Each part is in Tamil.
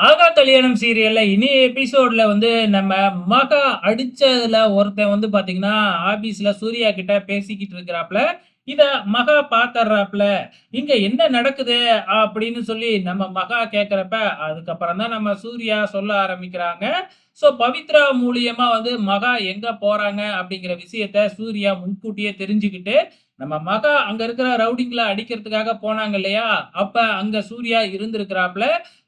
ஆகா கல்யாணம் சீரியல்ல இனி எபிசோட்ல வந்து நம்ம மகா அடிச்சதுல ஒருத்தன் வந்து பாத்தீங்கன்னா, ஆபீஸ்ல சூர்யா கிட்ட பேசிக்கிட்டு இருக்கிறாப்ல. இத மகா பாத்தர்றாப்ல. "இங்க என்ன நடக்குது?" அப்படின்னு சொல்லி நம்ம மகா கேட்கிறப்ப, அதுக்கப்புறம் தான் நம்ம சூர்யா சொல்ல ஆரம்பிக்கிறாங்க. பவித்ரா மூலியமா வந்து மகா எங்க போறாங்க அப்படிங்கிற விஷயத்த சூர்யா முன்கூட்டியே தெரிஞ்சுக்கிட்டு, நம்ம மகா அங்க இருக்கிற ரவுடிங்கள அடிக்கிறதுக்காக போனாங்க இல்லையா? அப்ப அங்க சூர்யா இருந்திருக்கிறாப்ல.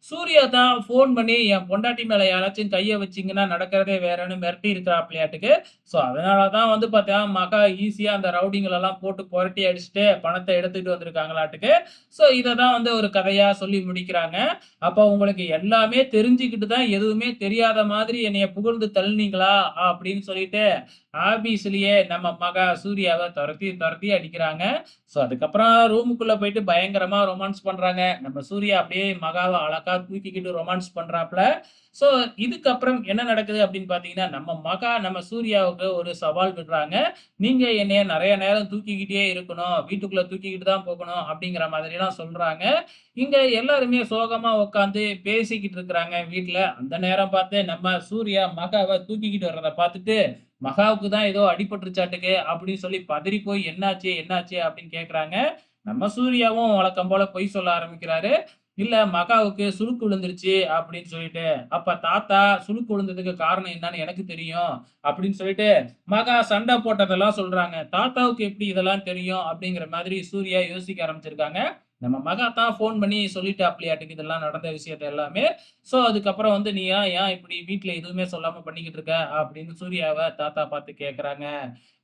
சூர்யா தான் ஃபோன் பண்ணி, என் பொண்டாட்டி மேல யாராச்சும் கைய வச்சீங்கன்னா நடக்கிறதே வேறன்னு மிரட்டி இருக்கிறாப்லயாட்டுக்கு. அதனால தான் வந்து பார்த்தா, மகா ஈஸியா அந்த ரவுடிங்களெல்லாம் போட்டு புரட்டி அடிச்சுட்டு, பணத்த எடுத்துட்டு வந்திருக்காங்களாட்டுக்கு. இத தான் வந்து ஒரு கதையா சொல்லி முடிக்கிறாங்க. அப்ப உங்களுக்கு எல்லாமே தெரிஞ்சுக்கிட்டு தான் எதுவுமே தெரியாத மாதிரி என்னைய புகழ்ந்து தள்ளினீங்களா? அப்படின்னு சொல்லிட்டு, ஆபீஸ்லயே நம்ம மகா சூர்யாவ தொரத்தி தொரத்தி அடிக்கிறாங்க. அதுக்கப்புறம் ரூமுக்குள்ள போயிட்டு பயங்கரமா ரொமான்ஸ் பண்றாங்க. நம்ம சூர்யா அப்படியே மகாவ அழகா தூக்கிக்கிட்டு ரொமான்ஸ் பண்றாப்ல. ஸோ இதுக்கப்புறம் என்ன நடக்குது அப்படின்னு பார்த்தீங்கன்னா, நம்ம மகா நம்ம சூர்யாவுக்கு ஒரு சவால் விடுறாங்க. "நீங்க என்னைய நெறைய நேரம் தூக்கிக்கிட்டே இருக்கணும். வீட்டுக்குள்ள தூக்கிக்கிட்டு தான் போகணும்." அப்படிங்கிற மாதிரிலாம் சொல்றாங்க. இங்க எல்லாருமே சோகமா உட்காந்து பேசிக்கிட்டு இருக்கிறாங்க வீட்ல. அந்த நேரம் பார்த்து நம்ம சூர்யா மகாவ தூக்கிக்கிட்டு வர்றத பார்த்துட்டு, மகாவுக்கு தான் ஏதோ அடிபட்டுருச்சாட்டுக்கு அப்படின்னு சொல்லி பதறி போய் என்னாச்சு? என்னாச்சு? அப்படின்னு கேட்கறாங்க. நம்ம சூர்யாவும் வழக்கம் போல பொய் சொல்ல ஆரம்பிக்கிறாரு. இல்ல மகாவுக்கு சுளுக்கு விழுந்துருச்சு அப்படின்னு சொல்லிட்டு. அப்ப தாத்தா சுளுக்கு விழுந்ததுக்கு காரணம் என்னன்னு எனக்கு தெரியும் அப்படின்னு சொல்லிட்டு, மகா சண்டை போட்டதெல்லாம் சொல்றாங்க. தாத்தாவுக்கு எப்படி இதெல்லாம் தெரியும்? அப்படிங்கிற மாதிரி சூர்யா யோசிக்க ஆரம்பிச்சிருக்காங்க. நம்ம மகா தான் ஃபோன் பண்ணி சொல்லிட்டாப்லயாட்டுக்கு இதெல்லாம் நடந்த விஷயத்த எல்லாமே. அதுக்கப்புறம் வந்து "நீ ஏன் ஏன் இப்படி வீட்ல எதுவுமே சொல்லாம பண்ணிக்கிட்டு இருக்க?" அப்படின்னு சூர்யாவ தாத்தா பார்த்து கேட்கறாங்க.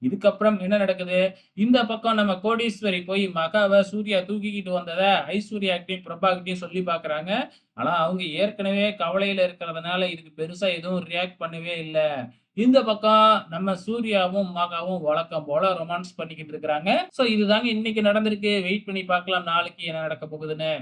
இதுக்கப்புறம் என்ன நடக்குது? இந்த பக்கம் நம்ம கோடீஸ்வரி போய் மகாவ சூர்யா தூக்கிக்கிட்டு வந்தத ஐஸ்வர்யாகிட்டயும், பிரபாகிட்டயும் சொல்லி பார்க்குறாங்க. ஆனா, அவங்க ஏற்கனவே கவலையில இருக்கிறதுனால இதுக்கு பெருசா எதுவும் ரியாக்ட் பண்ணவே இல்ல. இந்த பக்கம் நம்ம சூர்யாவும், மகாவும் வழக்கம் போல ரொமான்ஸ் பண்ணிக்கிட்டு இருக்கிறாங்க. இதுதாங்க இன்னைக்கு நடந்திருக்கு. வெயிட் பண்ணி பார்க்கலாம் நாளைக்கு என்ன நடக்க போகுதுன்னு.